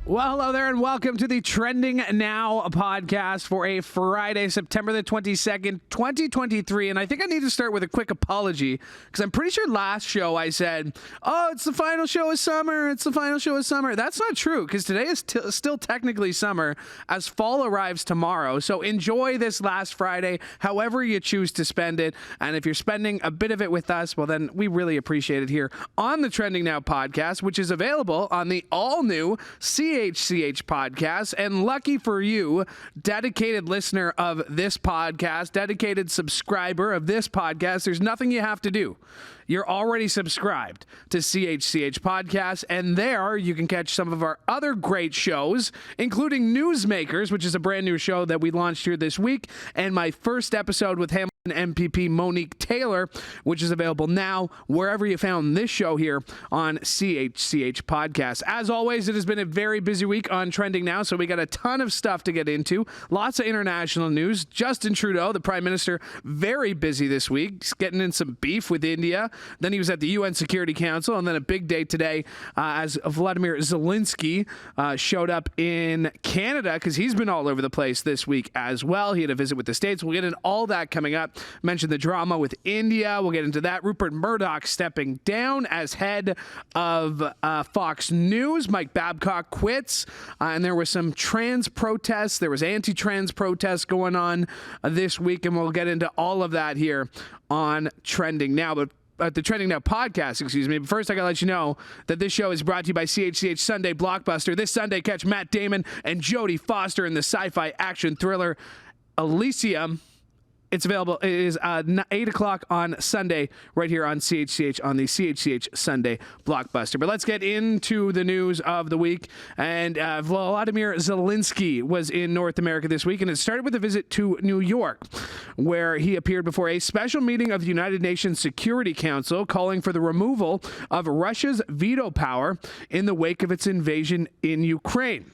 Well, hello there, and welcome to the Trending Now podcast for a Friday, September the 22nd, 2023. And I think I need to start with a quick apology, because I'm pretty sure last show I said, oh, it's the final show of summer. It's the final show of summer. That's not true, because today is still technically summer, as fall arrives tomorrow. So enjoy this last Friday, however you choose to spend it. And if you're spending a bit of it with us, well, then we really appreciate it here on the Trending Now podcast, which is available on the all-new CHCH podcast. And lucky for you, dedicated listener of this podcast, dedicated subscriber of this podcast, there's nothing you have to do. You're already subscribed to CHCH podcast, and there you can catch some of our other great shows, including Newsmakers, which is a brand new show that we launched here this week, and my first episode with Hamilton MPP Monique Taylor, which is available now wherever you found this show here on CHCH podcast. As always, it has been a very busy week on Trending Now, so we got a ton of stuff to get into. Lots of international news. Justin Trudeau, the Prime Minister, very busy this week. He's getting in some beef with India. Then he was at the UN Security Council, and then a big day today as Volodymyr Zelenskyy showed up in Canada, because he's been all over the place this week as well. He had a visit with the States. We'll get into all that coming up. Mentioned the drama with India. We'll get into that. Rupert Murdoch stepping down as head of Fox News. Mike Babcock quits. And there were some trans protests. There was anti-trans protests going on this week, and we'll get into all of that here on Trending Now. But at the Trending Now podcast, But first, I got to let you know that this show is brought to you by CHCH Sunday Blockbuster. This Sunday, catch Matt Damon and Jodie Foster in the sci-fi action thriller Elysium. It's available. It is 8 o'clock on Sunday right here on CHCH on the CHCH Sunday Blockbuster. But let's get into the news of the week. And Volodymyr Zelenskyy was in North America this week, and it started with a visit to New York, where he appeared before a special meeting of the United Nations Security Council calling for the removal of Russia's veto power in the wake of its invasion in Ukraine.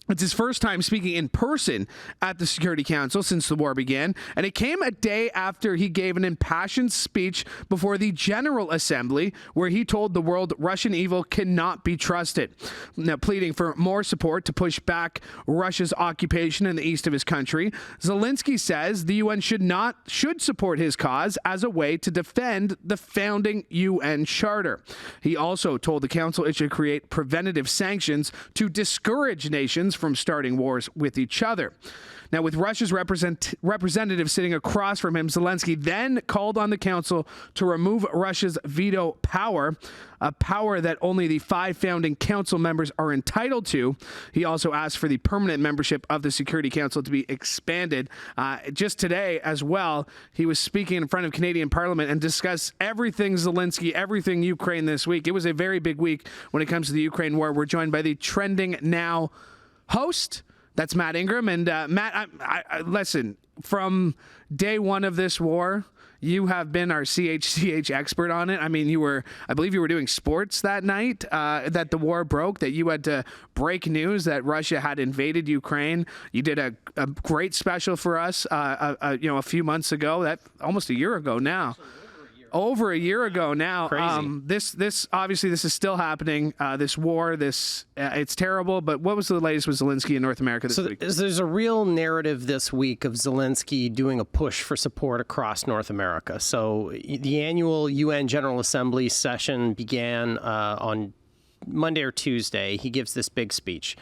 It's his first time speaking in person at the Security Council since the war began, and it came a day after he gave an impassioned speech before the General Assembly, where he told the world Russian evil cannot be trusted. Now, pleading for more support to push back Russia's occupation in the east of his country, Zelenskyy says the UN should support his cause as a way to defend the founding UN Charter. He also told the Council it should create preventative sanctions to discourage nations from starting wars with each other. Now, with Russia's representative sitting across from him, Zelenskyy then called on the Council to remove Russia's veto power, a power that only the 5 founding Council members are entitled to. He also asked for the permanent membership of the Security Council to be expanded. Just today as well, he was speaking in front of Canadian Parliament and discussed everything Zelenskyy, everything Ukraine this week. It was a very big week when it comes to the Ukraine war. We're joined by the Trending Now host. That's Matt Ingram. And Matt, I listen, from day one of this war, you have been our CHCH expert on it. I mean, I believe you were doing sports that night that the war broke, that you had to break news that Russia had invaded Ukraine. You did a great special for us, a few months ago, almost a year ago now. Over a year ago now. Crazy. This obviously this is still happening. This war, it's terrible. But what was the latest with Zelenskyy in North America this week? There's a real narrative this week of Zelenskyy doing a push for support across North America. So the annual UN General Assembly session began on Monday or Tuesday. He gives this big speech,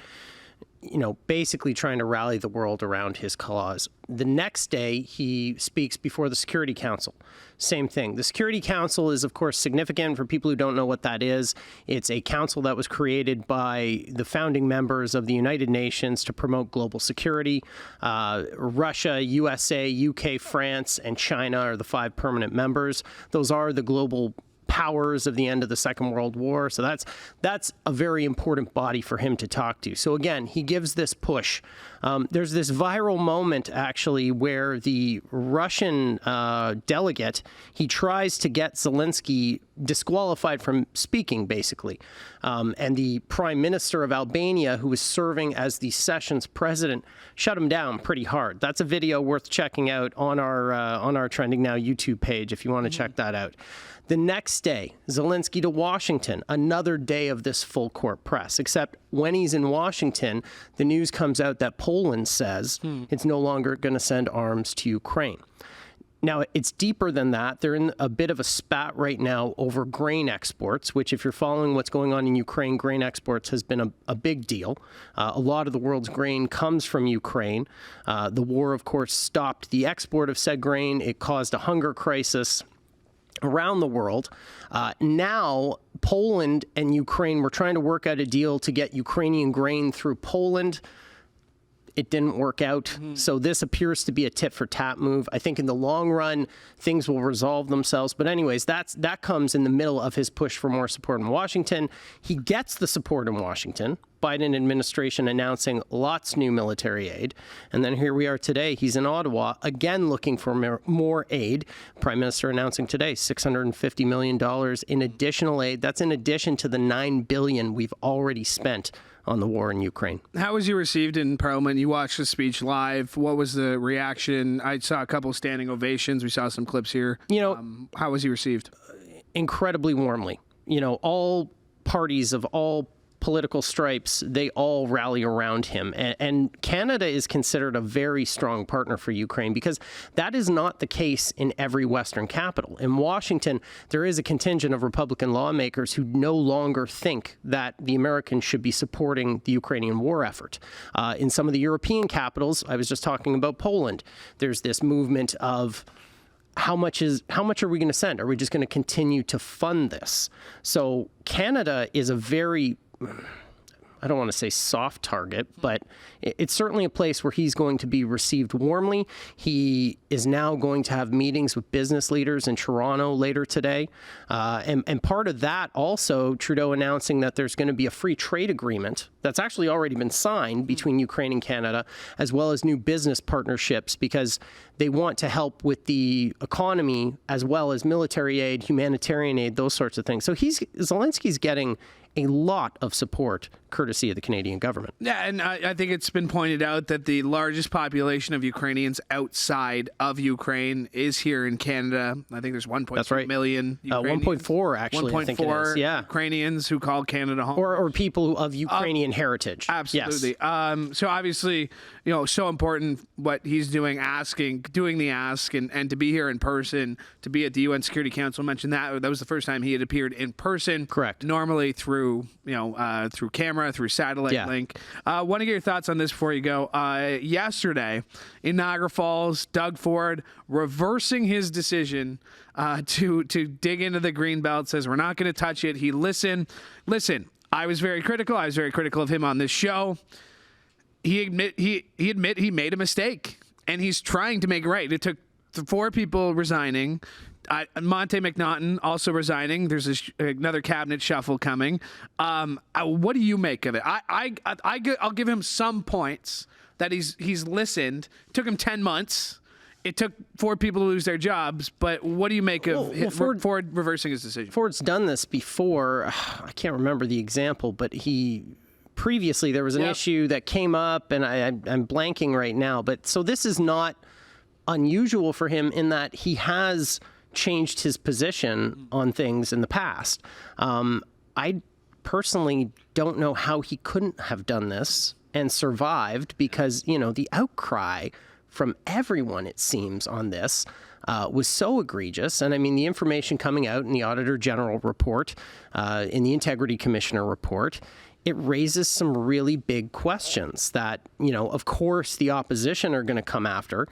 basically trying to rally the world around his cause. The next day, he speaks before the Security Council. Same thing. The Security Council is, of course, significant for people who don't know what that is. It's a council that was created by the founding members of the United Nations to promote global security. Russia, USA, UK, France, and China are the 5 permanent members. Those are the global powers of the end of the Second World War. So that's a very important body for him to talk to. So again, he gives this push. There's this viral moment, actually, where the Russian delegate, he tries to get Zelenskyy disqualified from speaking, basically. And the Prime Minister of Albania, who was serving as the session's president, shut him down pretty hard. That's a video worth checking out on our Trending Now YouTube page if you want to check that out. The next day, Zelenskyy to Washington, another day of this full court press, except when he's in Washington, the news comes out that Poland says it's no longer going to send arms to Ukraine. Now, it's deeper than that. They're in a bit of a spat right now over grain exports, which if you're following what's going on in Ukraine, grain exports has been a big deal. A lot of the world's grain comes from Ukraine. The war, of course, stopped the export of said grain. It caused a hunger crisis around the world. Now, Poland and Ukraine were trying to work out a deal to get Ukrainian grain through Poland. It didn't work out. So this appears to be a tit-for-tat move. I think in the long run, things will resolve themselves. But anyways, that comes in the middle of his push for more support in Washington. He gets the support in Washington. Biden administration announcing lots new military aid. And then here we are today. He's in Ottawa, again looking for more aid. Prime Minister announcing today $650 million in additional aid. That's in addition to the $9 billion we've already spent on the war in Ukraine. How was he received in Parliament? You watched the speech live. What was the reaction? I saw a couple of standing ovations. We saw some clips here. How was he received? Incredibly warmly. All parties of all political stripes, they all rally around him. And Canada is considered a very strong partner for Ukraine because that is not the case in every Western capital. In Washington, there is a contingent of Republican lawmakers who no longer think that the Americans should be supporting the Ukrainian war effort. In some of the European capitals, I was just talking about Poland, there's this movement of how much are we going to send? Are we just going to continue to fund this? So Canada is a very, I don't want to say soft target, but it's certainly a place where he's going to be received warmly. He is now going to have meetings with business leaders in Toronto later today. And part of that also, Trudeau announcing that there's going to be a free trade agreement that's actually already been signed between Ukraine and Canada, as well as new business partnerships, because they want to help with the economy as well as military aid, humanitarian aid, those sorts of things. So Zelensky's getting a lot of support courtesy of the Canadian government. Yeah, and I think it's been pointed out that the largest population of Ukrainians outside of Ukraine is here in Canada. I think there's 1.3 million Ukrainians. 1.4 actually, 1.4 I think it is. Yeah. Ukrainians who call Canada home. Or people of Ukrainian heritage. Absolutely. Yes. So obviously, so important what he's doing the ask, and to be here in person, to be at the UN Security Council. Mentioned that was the first time he had appeared in person. Correct. Normally through camera, through satellite link. Want to get your thoughts on this before you go. Yesterday in Niagara Falls, Doug Ford reversing his decision to dig into the green belt, says we're not going to touch it. He listened. Listen, I was very critical. I was very critical of him on this show. He admit he made a mistake, and he's trying to make it right. It took 4 people resigning. Monte McNaughton also resigning. There's another cabinet shuffle coming. What do you make of it? I'll give him some points that he's listened. It took him 10 months. It took 4 people to lose their jobs. But what do you make of Ford reversing his decision? Ford's done this before. I can't remember the example, but previously there was an issue that came up, and I'm blanking right now. But so this is not unusual for him in that he has changed his position on things in the past. I personally don't know how he couldn't have done this and survived, because, the outcry from everyone, it seems, on this was so egregious. And I mean, the information coming out in the Auditor General report, in the Integrity Commissioner report, it raises some really big questions that, of course, the opposition are going to come after.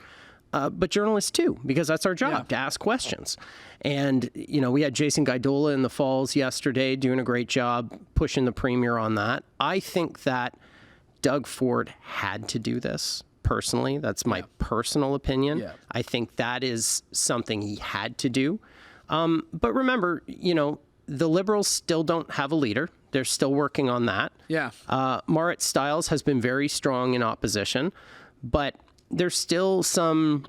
But journalists too, because that's our job, to ask questions. And, we had Jason Gaidola in the Falls yesterday doing a great job pushing the premier on that. I think that Doug Ford had to do this personally. That's my personal opinion. Yeah. I think that is something he had to do. But remember, the Liberals still don't have a leader. They're still working on that. Yeah. Marit Stiles has been very strong in opposition, but there's still some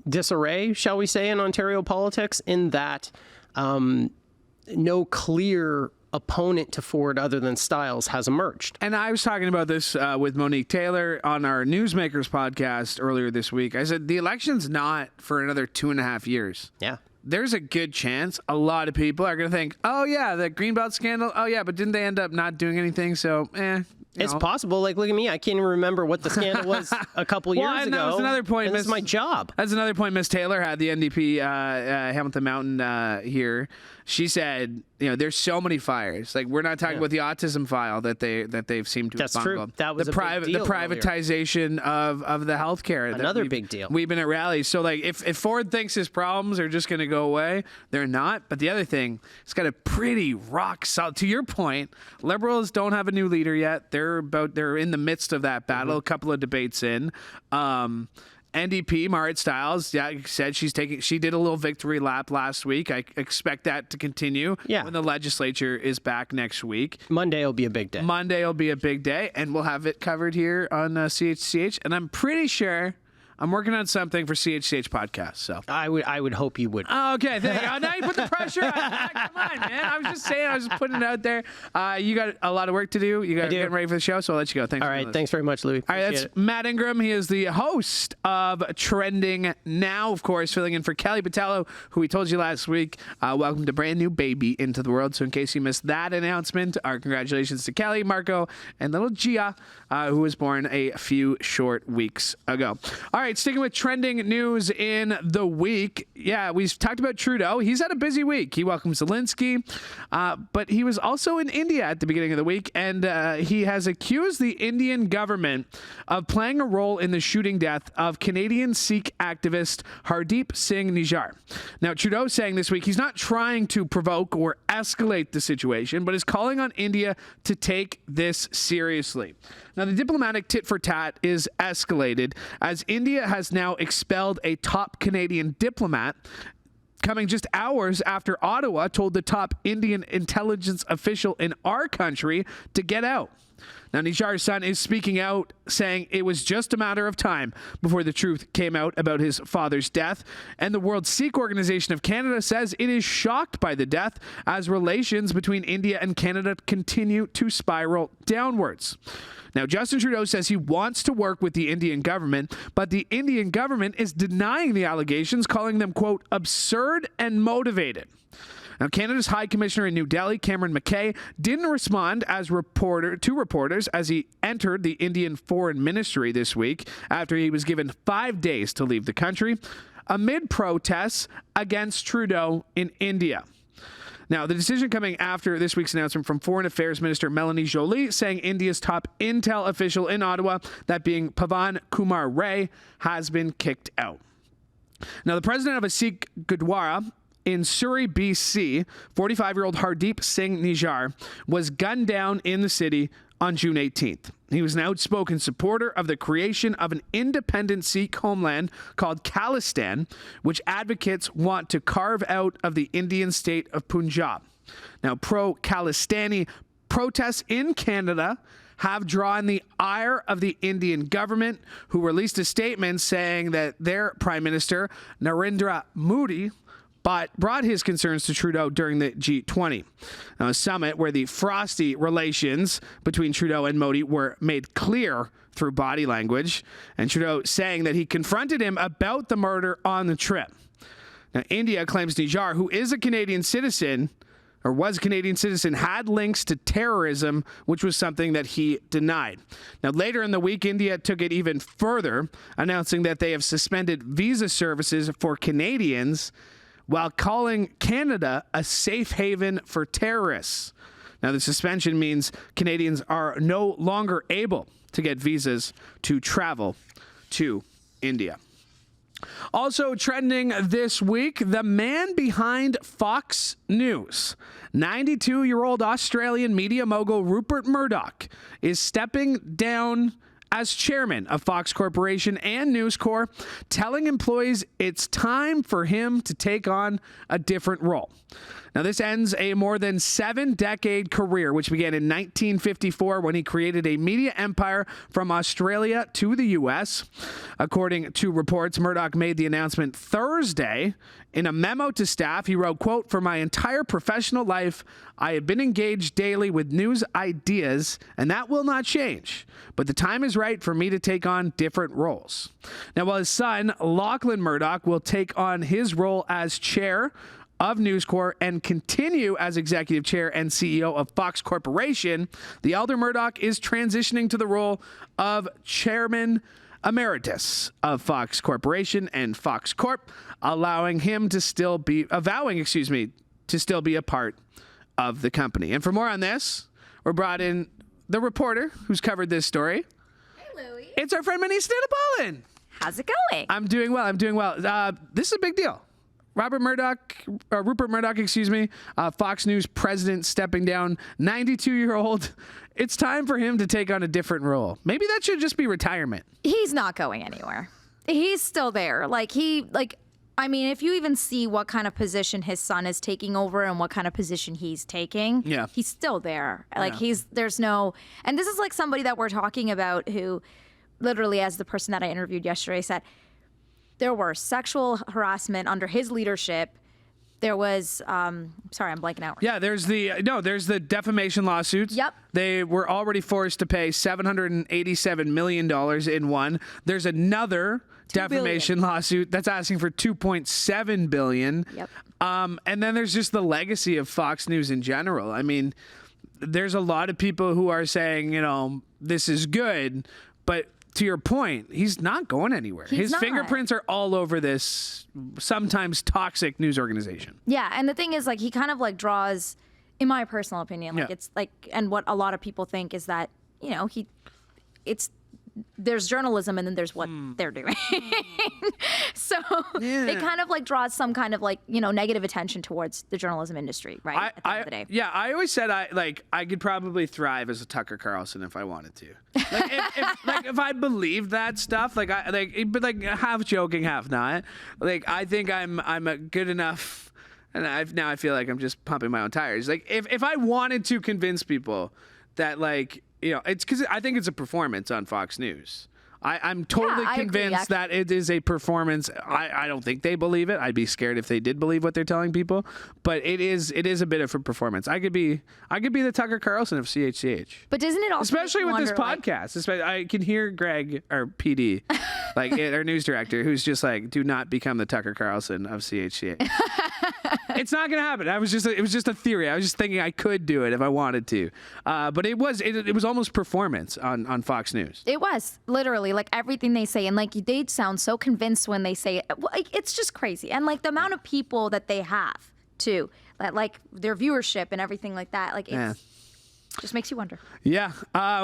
disarray, shall we say, in Ontario politics, in that no clear opponent to Ford other than Stiles has emerged. And I was talking about this with Monique Taylor on our Newsmakers podcast earlier this week. I said the election's not for another 2.5 years. Yeah. there's a good chance a lot of people are going to think, oh, yeah, the Greenbelt scandal. Oh, yeah, but didn't they end up not doing anything? So, It's possible. Like, look at me. I can't even remember what the scandal was a couple years ago. That was another point. And that's my job. That's another point Miss Taylor had, the NDP Hamilton Mountain here. She said, there's so many fires. Like, we're not talking about the autism file that they've seemed to have bungled. True. That was the big deal the privatization of the healthcare. Another big deal. We've been at rallies. So, like, if Ford thinks his problems are just going to go away, they're not. But the other thing, it's got a pretty rock solid. To your point, Liberals don't have a new leader yet. They're in the midst of that battle. A couple of debates in. NDP, Marit Stiles, said she did a little victory lap last week. I expect that to continue when the legislature is back next week. Monday will be a big day. And we'll have it covered here on CHCH. And I'm pretty sure I'm working on something for CHCH podcast. So I would hope you would. Oh, okay, now you put the pressure on. Come on, man. I was just saying. I was just putting it out there. You got a lot of work to do. You got to get ready for the show, so I'll let you go. Thanks. All right. Thanks very much, Louie. All right, that's Matt Ingram. He is the host of Trending Now, of course, filling in for Kelly Patello, who we told you last week welcomed a brand new baby into the world. So in case you missed that announcement, our congratulations to Kelly, Marco, and little Gia, who was born a few short weeks ago. All right, sticking with trending news in the week. Yeah, we've talked about Trudeau. He's had a busy week. He welcomed Zelenskyy, but he was also in India at the beginning of the week, and he has accused the Indian government of playing a role in the shooting death of Canadian Sikh activist Hardeep Singh Nijjar. Now, Trudeau saying this week he's not trying to provoke or escalate the situation, but is calling on India to take this seriously. Now, the diplomatic tit-for-tat is escalated as India has now expelled a top Canadian diplomat, coming just hours after Ottawa told the top Indian intelligence official in our country to get out. Now, Nijjar's son is speaking out, saying it was just a matter of time before the truth came out about his father's death. And the World Sikh Organization of Canada says it is shocked by the death as relations between India and Canada continue to spiral downwards. Now, Justin Trudeau says he wants to work with the Indian government, but the Indian government is denying the allegations, calling them, quote, absurd and motivated. Now, Canada's High Commissioner in New Delhi, Cameron McKay, didn't respond to reporters as he entered the Indian Foreign Ministry this week after he was given 5 days to leave the country amid protests against Trudeau in India. Now, the decision coming after this week's announcement from Foreign Affairs Minister Melanie Joly saying India's top intel official in Ottawa, that being Pavan Kumar Ray, has been kicked out. Now, the president of a Sikh Gurdwara in Surrey, BC, 45-year-old Hardeep Singh Nijjar, was gunned down in the city on June 18th. He was an outspoken supporter of the creation of an independent Sikh homeland called Khalistan, which advocates want to carve out of the Indian state of Punjab. Now, pro-Khalistani protests in Canada have drawn the ire of the Indian government, who released a statement saying that their Prime Minister, Narendra Modi, brought his concerns to Trudeau during the G20 summit, where the frosty relations between Trudeau and Modi were made clear through body language, and Trudeau saying that he confronted him about the murder on the trip. Now, India claims Nijjar, who is a Canadian citizen, or was a Canadian citizen, had links to terrorism, which was something that he denied. Now, later in the week, India took it even further, announcing that they have suspended visa services for Canadians while calling Canada a safe haven for terrorists. Now, the suspension means Canadians are no longer able to get visas to travel to India. Also trending this week, the man behind Fox News, 92-year-old Australian media mogul Rupert Murdoch, is stepping down as chairman of Fox Corporation and News Corp, telling employees it's time for him to take on a different role. Now, this ends a more than 7-decade career, which began in 1954 when he created a media empire from Australia to the U.S. According to reports, Murdoch made the announcement Thursday. In a memo to staff, he wrote, quote, "For my entire professional life, I have been engaged daily with news ideas, and that will not change. But the time is right for me to take on different roles." Now, while his son, Lachlan Murdoch, will take on his role as chair of News Corp and continue as executive chair and CEO of Fox Corporation, the elder Murdoch is transitioning to the role of chairman emeritus of Fox Corporation and Fox Corp, allowing him to still be to still be a part of the company. And for more on this, we're brought in the reporter who's covered this story. Hey, Louie. It's our friend Manesa Dhanabalan. How's it going? I'm doing well. This is a big deal. Rupert Murdoch, Fox News president stepping down, 92-year-old. It's time for him to take on a different role. Maybe that should just be retirement. He's not going anywhere. He's still there. I mean, if you even see what kind of position his son is taking over and what kind of position he's taking, yeah, he's still there. And this is like somebody that we're talking about who literally, as the person that I interviewed yesterday said, there were sexual harassment under his leadership. There was, sorry, I'm blanking out. Yeah, there's the defamation lawsuits. Yep. They were already forced to pay $787 million in one. There's another defamation lawsuit that's asking for $2.7 billion. Yep. And then there's just the legacy of Fox News in general. I mean, there's a lot of people who are saying, this is good, but to your point, he's not going anywhere. His fingerprints are all over this sometimes toxic news organization. Yeah, and the thing is, he kind of draws, in my personal opinion, it's and what a lot of people think is that, there's journalism and then there's what they're doing. So it kind of draws some kind of negative attention towards the journalism industry, right? At the end of the day. Yeah, I always said I could probably thrive as a Tucker Carlson if I wanted to. If I believed that stuff, but half joking, half not. I think I'm a good enough, and I feel like I'm just pumping my own tires. If I wanted to convince people that it's because I think it's a performance on Fox News. I'm totally convinced that it is a performance. I don't think they believe it. I'd be scared if they did believe what they're telling people. But it is a bit of a performance. I could be the Tucker Carlson of CHCH. But doesn't it also especially with this podcast? I can hear Greg, our PD, our news director, who's just do not become the Tucker Carlson of CHCH. It's not going to happen. It was just a theory. I was just thinking I could do it if I wanted to. But it was almost performance on Fox News. It was literally everything they say, and they sound so convinced when they say it. It's just crazy, and the amount of people that they have too, that their viewership and everything like that. Just makes you wonder. Yeah.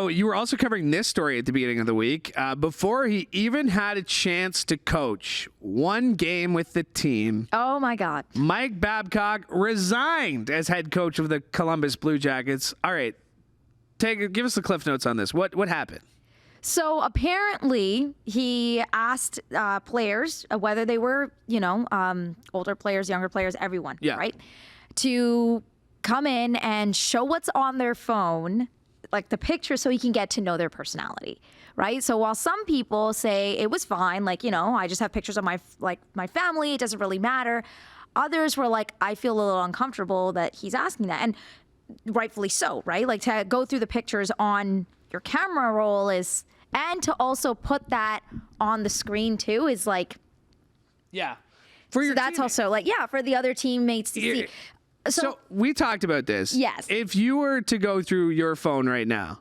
You were also covering this story at the beginning of the week. Before he even had a chance to coach one game with the team. Oh, my God. Mike Babcock resigned as head coach of the Columbus Blue Jackets. All right. Give us the cliff notes on this. What happened? So apparently he asked players, whether they were, older players, younger players, everyone, right, to come in and show what's on their phone, the picture, so he can get to know their personality, right? So while some people say it was fine, I just have pictures of my family, it doesn't really matter. Others were I feel a little uncomfortable that he's asking that, and rightfully so, right? To go through the pictures on your camera roll and to also put that on the screen too is yeah. For your that's also for the other teammates to see. So we talked about this. Yes. If you were to go through your phone right now,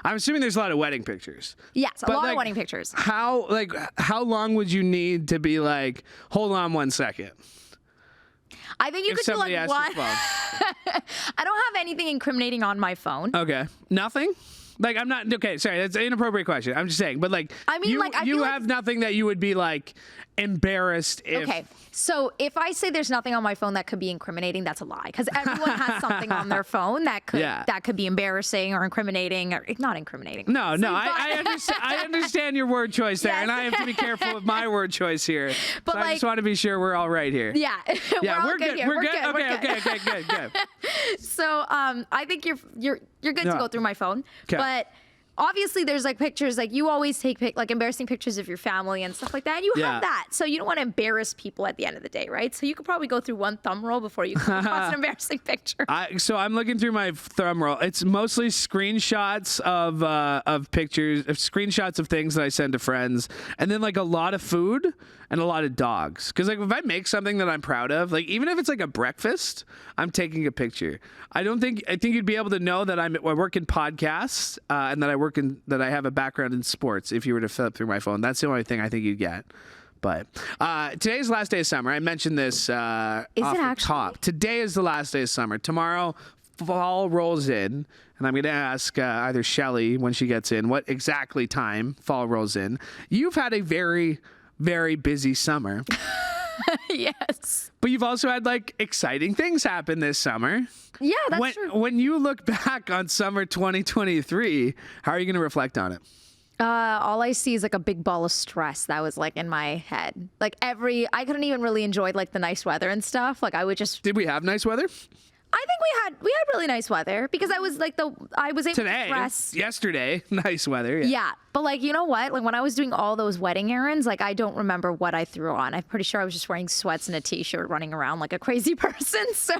I'm assuming there's a lot of wedding pictures. Yes, a lot of wedding pictures. How long would you need to be hold on 1 second? I think you could do one. I don't have anything incriminating on my phone. Okay. Nothing? Like, I'm not, okay, sorry, that's an inappropriate question. I'm just saying, but like, I mean, like, I you feel have nothing that you would be like embarrassed if. Okay, so if I say there's nothing on my phone that could be incriminating, that's a lie, because everyone has something on their phone that could be embarrassing or incriminating, or not incriminating. No, I understand your word choice there, and I have to be careful with my word choice here. But so like, I just want to be sure we're all right here. Yeah, we're good. Here. We're good. Okay, good. So I think you're good to go through my phone, but obviously there's like pictures, like you always take like embarrassing pictures of your family and stuff like that, and you have that, so you don't want to embarrass people at the end of the day, right? So you could probably go through one thumb roll before you come across an embarrassing picture. So I'm looking through my thumb roll. It's mostly screenshots of pictures, of screenshots of things that I send to friends, and then like a lot of food and a lot of dogs. Because like if I make something that I'm proud of, like even if it's like a breakfast, I'm taking a picture. I think you'd be able to know that I work in podcasts and that I have a background in sports if you were to flip through my phone. That's the only thing I think you'd get. But today's the last day of summer. I mentioned this off the top. Today is the last day of summer. Tomorrow, fall rolls in, and I'm going to ask either Shelly when she gets in what exactly time fall rolls in. You've had a very, very busy summer. Yes. But you've also had like exciting things happen this summer. Yeah, that's true. When you look back on summer 2023, how are you going to reflect on it? All I see is like a big ball of stress that was like in my head. Like I couldn't even really enjoy like the nice weather and stuff. Like I would just. Did we have nice weather? I think we had really nice weather, because I was able today, to dress. Yesterday, nice weather. Yeah, but like, you know what? Like when I was doing all those wedding errands, like I don't remember what I threw on. I'm pretty sure I was just wearing sweats and a t-shirt running around like a crazy person. So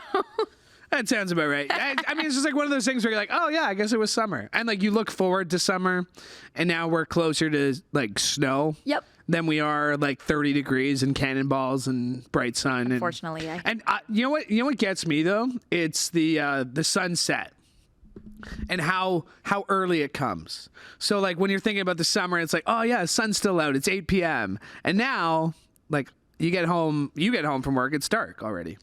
that sounds about right. I mean, it's just like one of those things where you're like, oh yeah, I guess it was summer, and like you look forward to summer, and now we're closer to like snow. Yep. Than we are like 30 degrees and cannonballs and bright sun. Unfortunately, and you know what gets me though? It's the sunset and how early it comes. So like when you're thinking about the summer, it's like, oh yeah, the sun's still out. It's 8 p.m. And now like you get home from work, it's dark already.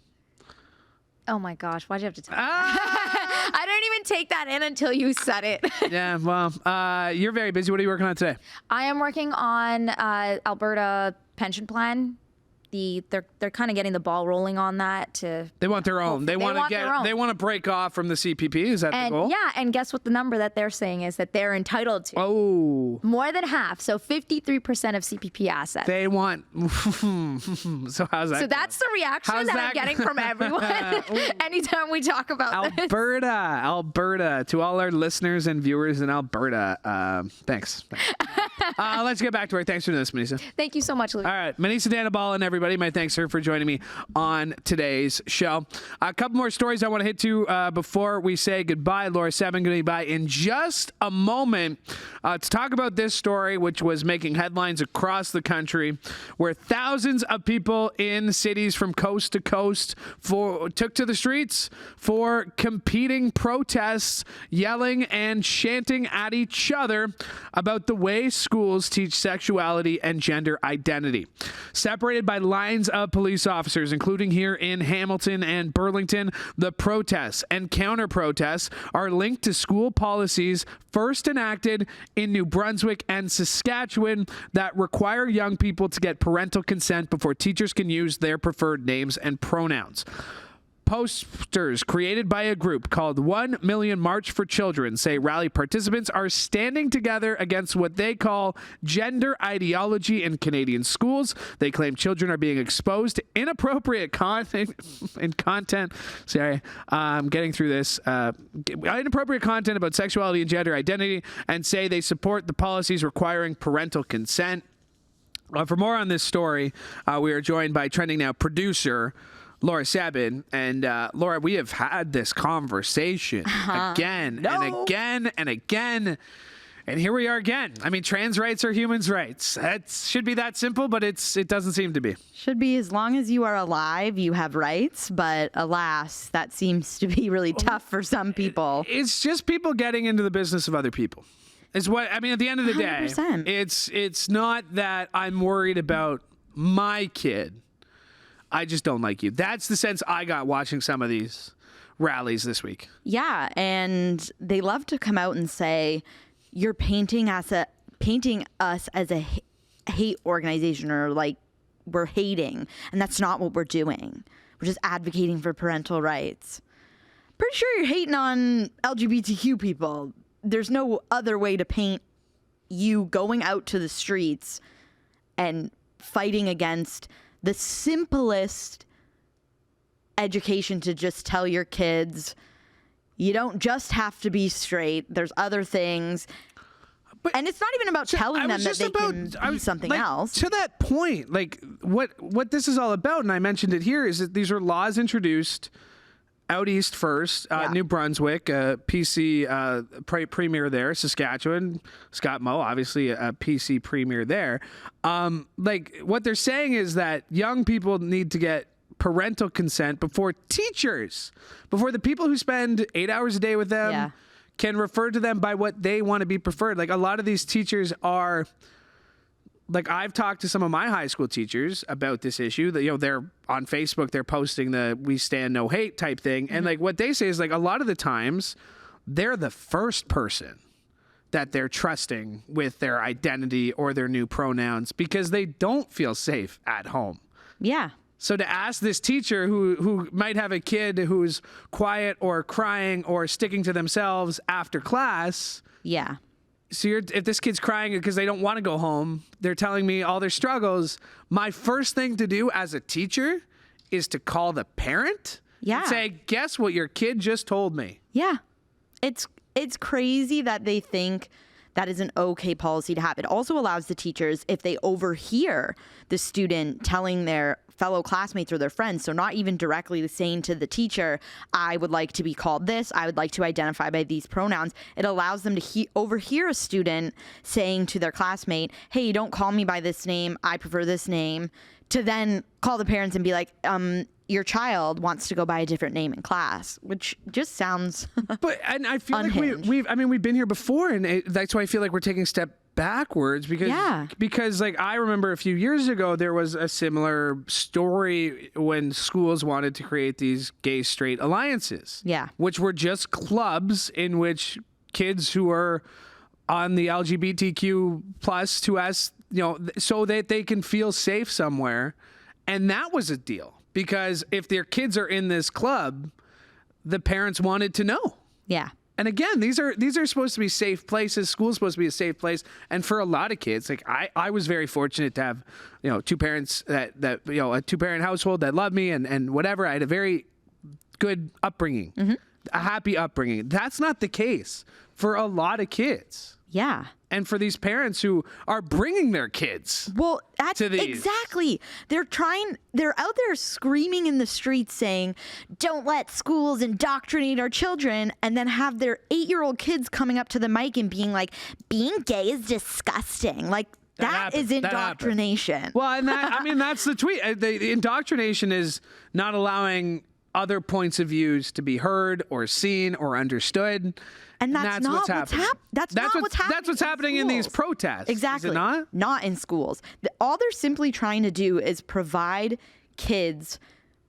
Oh my gosh, why'd you have to tell me that? I didn't even take that in until you said it. Yeah, well, you're very busy. What are you working on today? I am working on Alberta pension plan. They're kind of getting the ball rolling on that. They want their own. They want to break off from the CPP. Is that the goal? Yeah, and guess what the number that they're saying is that they're entitled to? Oh, more than half. So 53% of CPP assets. They want. So how's that? So that's the reaction that I'm getting from everyone anytime we talk about this. Alberta. To all our listeners and viewers in Alberta, thanks. Let's get back to work. Thanks for this, Manesa. Thank you so much, Louie. All right, Manesa Dhanabalan, everybody. My thanks her for joining me on today's show. A couple more stories I want to hit to before we say goodbye. Laura Sebben going to be by in just a moment to talk about this story, which was making headlines across the country, where thousands of people in cities from coast to coast took to the streets for competing protests, yelling and chanting at each other about the way schools teach sexuality and gender identity. Separated by lines of police officers, including here in Hamilton and Burlington, the protests and counter-protests are linked to school policies first enacted in New Brunswick and Saskatchewan that require young people to get parental consent before teachers can use their preferred names and pronouns. Posters created by a group called 1 Million March for Children say rally participants are standing together against what they call gender ideology in Canadian schools. They claim children are being exposed to inappropriate content Sorry, I'm getting through this. Inappropriate content about sexuality and gender identity, and say they support the policies requiring parental consent. For more on this story, we are joined by Trending Now producer Laura Sebben. And Laura, we have had this conversation again and again and again. And here we are again. I mean, trans rights are humans' rights. That should be that simple, but it doesn't seem to be. Should be. As long as you are alive, you have rights. But alas, that seems to be really tough for some people. It's just people getting into the business of other people. Is what I mean. At the end of the 100%. Day, it's not that I'm worried about my kid. I just don't like you. That's the sense I got watching some of these rallies this week. Yeah, and they love to come out and say, you're painting us as a hate organization, or like we're hating, and that's not what we're doing. We're just advocating for parental rights. Pretty sure you're hating on LGBTQ people. There's no other way to paint you going out to the streets and fighting against the simplest education to just tell your kids, you don't just have to be straight. There's other things. And it's not even about telling them that they can be something else. To that point, like what this is all about, and I mentioned it here, is that these are laws introduced out east first, New Brunswick, PC premier there, Saskatchewan, Scott Moe, obviously a PC premier there. Like what they're saying is that young people need to get parental consent before teachers, before the people who spend 8 hours a day with them can refer to them by what they want to be preferred. Like a lot of these teachers are, like I've talked to some of my high school teachers about this issue that, you know, they're on Facebook, they're posting the "we stand no hate" type thing. And like what they say is like a lot of the times they're the first person that they're trusting with their identity or their new pronouns because they don't feel safe at home. Yeah. So to ask this teacher who might have a kid who's quiet or crying or sticking to themselves after class. Yeah. So if this kid's crying because they don't want to go home, they're telling me all their struggles. My first thing to do as a teacher is to call the parent and say, guess what your kid just told me? Yeah. It's crazy that they think that is an okay policy to have. It also allows the teachers, if they overhear the student telling their fellow classmates or their friends, so not even directly saying to the teacher, I would like to be called this, I would like to identify by these pronouns, it allows them to overhear a student saying to their classmate, hey, don't call me by this name, I prefer this name, to then call the parents and be like, your child wants to go by a different name in class, which just sounds and I feel unhinged. like we've been here before, and that's why I feel like we're taking a step backwards because like I remember a few years ago there was a similar story when schools wanted to create these gay straight alliances, which were just clubs in which kids who are on the LGBTQ plus to us, you know, so that they can feel safe somewhere, and that was a deal. Because if their kids are in this club, the parents wanted to know. Yeah. And again, these are supposed to be safe places. School's supposed to be a safe place. And for a lot of kids, like I was very fortunate to have, you know, two parents that you know, a 2-parent household that loved me and whatever. I had a very good upbringing, a happy upbringing. That's not the case for a lot of kids. Yeah. And for these parents who are bringing their kids. Well, that's to these. Exactly. They're out there screaming in the streets saying, don't let schools indoctrinate our children, and then have their 8-year-old kids coming up to the mic and being like, being gay is disgusting. Like, that is indoctrination. Well, and that's the tweet. The indoctrination is not allowing other points of views to be heard or seen or understood. And that's not what's happening. That's what's happening in these protests. Exactly. Is it not? Not in schools. All they're simply trying to do is provide kids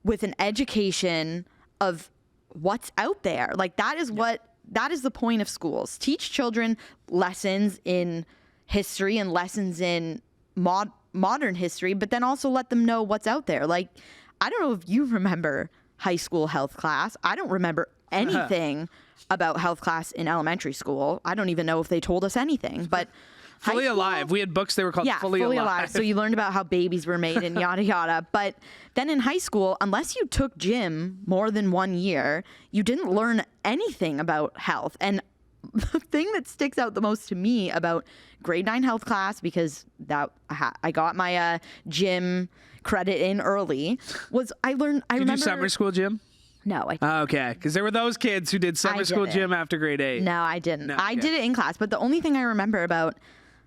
with an education of what's out there. Like that is the point of schools. Teach children lessons in history and lessons in modern history, but then also let them know what's out there. Like, I don't know if you remember high school health class. I don't remember anything about health class in elementary school. I don't even know if they told us anything, but Fully Alive. We had books that were called Fully Alive. So you learned about how babies were made and yada yada. But then in high school, unless you took gym more than 1 year, you didn't learn anything about health. And the thing that sticks out the most to me about grade 9 health class, because I got my gym credit in early, was I learned. Did you do summer school gym? No, I didn't. Okay, because there were those kids who did summer school gym after grade 8. No, I didn't. No, I did it in class, but the only thing I remember about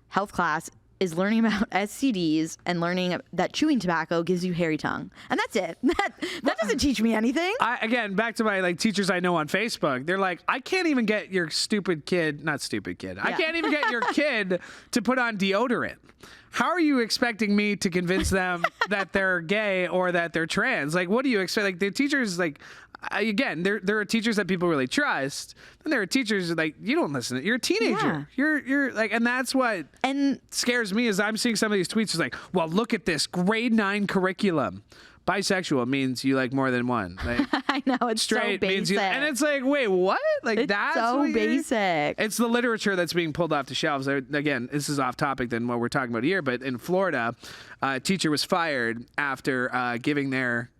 health class is learning about STDs and learning that chewing tobacco gives you hairy tongue. And that's it. That doesn't teach me anything. Again, back to my teachers I know on Facebook. They're like, I can't even get your stupid kid, not stupid kid. I can't even get your kid to put on deodorant. How are you expecting me to convince them that they're gay or that they're trans? Like, what do you expect? Like, the teachers, like, again, there are teachers that people really trust, and there are teachers like you don't listen. You're a teenager. Yeah. You're like, and that's what scares me is I'm seeing some of these tweets. It's like, well, look at this grade 9 curriculum. Bisexual means you like more than one. Like, I know, it's straight so means you, basic. and it's like, wait, what? Like It's that's so what basic. It's the literature that's being pulled off the shelves. Again, this is off topic than what we're talking about here, but in Florida, a teacher was fired after giving their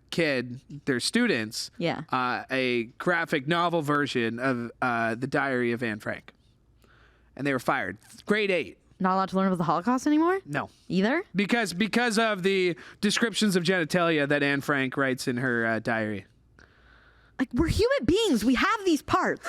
students, a graphic novel version of the Diary of Anne Frank, and they were fired. Grade 8. Not allowed to learn about the Holocaust anymore? No. Either? Because of the descriptions of genitalia that Anne Frank writes in her diary. Like, we're human beings. We have these parts.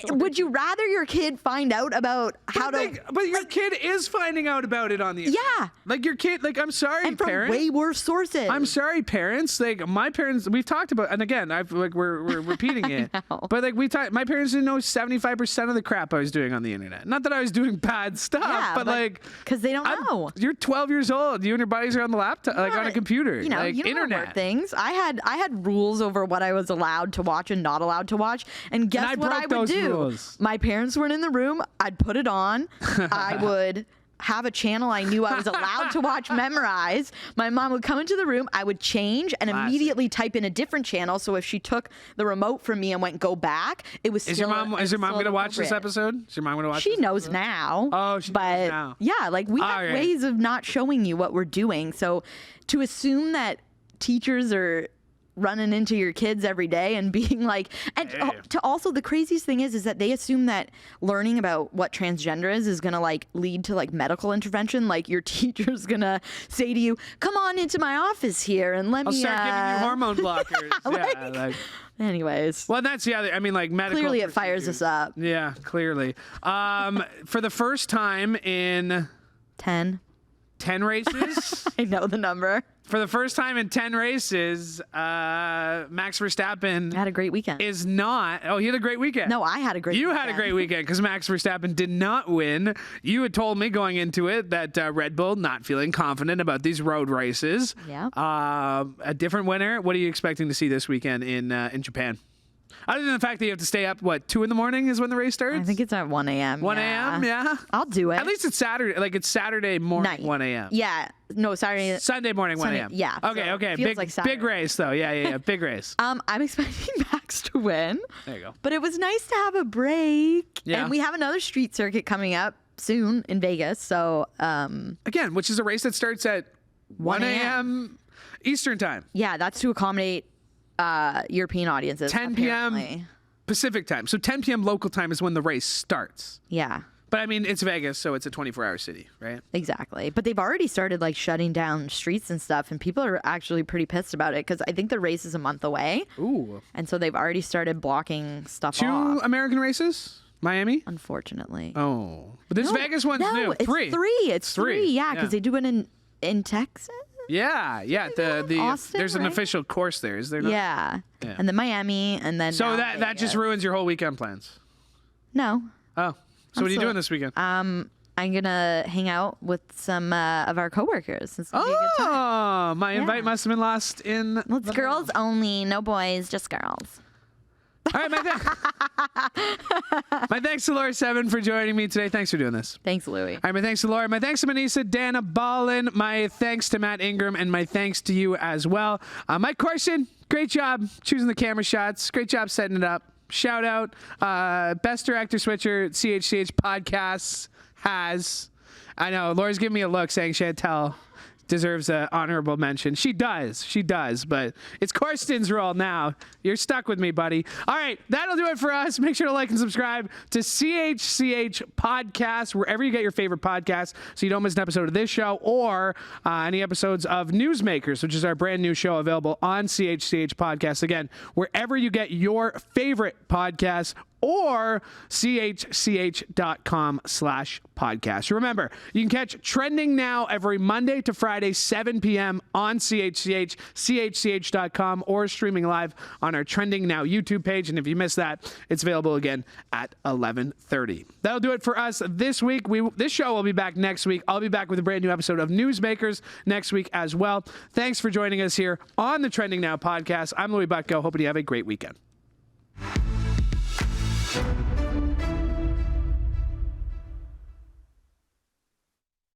Would you rather your kid find out about how to... But your kid is finding out about it on the internet. Yeah. Like, your kid... Like, I'm sorry, and from parents. way worse sources. I'm sorry, parents. Like, my parents... We've talked about... And again, we're repeating it. But, like, my parents didn't know 75% of the crap I was doing on the internet. Not that I was doing bad stuff, but like... Because they don't know. You're 12 years old. You and your buddies are on the laptop, like, on a computer. You know, like, internet. things. I had rules over what I was allowed to watch and not allowed to watch. And guess what I would do? Rules. My parents weren't in the room. I'd put it on. I would have a channel I knew I was allowed to watch memorize. My mom would come into the room. I would change and immediately type in a different channel. So if she took the remote from me and went go back, it was Is your mom going to watch this episode? Is your mom going to watch She knows now. Oh, she knows now. Yeah, like we have ways of not showing you what we're doing. So to assume that teachers are running into your kids every day and being like, and to also the craziest thing is that they assume that learning about what transgender is going to like lead to like medical intervention. Like your teacher's going to say to you, come on into my office here and let me start giving you hormone blockers. Anyways. Well, that's the other, I mean, like medical. Clearly it fires us up. Yeah, clearly. For the first time in 10 races. I know the number. For the first time in 10 races, Max Verstappen had a great weekend. He had a great weekend. No, I had a great weekend. You had a great weekend because Max Verstappen did not win. You had told me going into it that Red Bull not feeling confident about these road races. Yeah. A different winner. What are you expecting to see this weekend in Japan? Other than the fact that you have to stay up, 2 in the morning is when the race starts? I think it's at 1 a.m. 1 a.m., yeah? I'll do it. At least it's Saturday. Like, it's Saturday morning, Night. 1 a.m. Yeah. No, Sunday morning, 1 a.m. Yeah. Okay. Feels like Saturday. Big race, though. Yeah. Big race. I'm expecting Max to win. There you go. But it was nice to have a break. Yeah. And we have another street circuit coming up soon in Vegas. So, again, which is a race that starts at 1 a.m. Eastern time. Yeah, that's to accommodate European audiences. 10 p.m. Pacific time. So 10 p.m. local time is when the race starts. Yeah. But I mean, it's Vegas, so it's a 24-hour city, right? Exactly. But they've already started like shutting down streets and stuff, and people are actually pretty pissed about it because I think the race is a month away. Ooh. And so they've already started blocking stuff Two off. American races? Miami? Unfortunately. Oh. But this Vegas one's new. It's three. Yeah, because they do it in Texas. Yeah. Austin, there's an right? official course there, is there not? Yeah. And then Miami, and then so that just ruins your whole weekend plans. No. Oh, so what are you doing this weekend? I'm gonna hang out with some of our coworkers. It's gonna be a good time. My invite must have been lost in. Well, it's girls only, no boys, just girls. All right, my thanks to Laura Sebben for joining me today. Thanks for doing this. Thanks, Louie. All right, my thanks to Laura. My thanks to Manesa Dhanabalan. My thanks to Matt Ingram, and my thanks to you as well. Mike Corson, great job choosing the camera shots. Great job setting it up. Shout out, best director switcher CHCH Podcasts has. I know Laura's giving me a look saying Chantel deserves an honorable mention. She does, but it's Corsten's role now. You're stuck with me, buddy. All right, that'll do it for us. Make sure to like and subscribe to CHCH Podcast, wherever you get your favorite podcasts, so you don't miss an episode of this show or any episodes of Newsmakers, which is our brand new show available on CHCH Podcast. Again, wherever you get your favorite podcasts or chch.com/podcast. Remember, you can catch Trending Now every Monday to Friday, 7 p.m. on CHCH, chch.com, or streaming live on our Trending Now YouTube page. And if you missed that, it's available again at 11:30. That'll do it for us this week. This show will be back next week. I'll be back with a brand new episode of Newsmakers next week as well. Thanks for joining us here on the Trending Now podcast. I'm Louie Butko. Hoping you have a great weekend.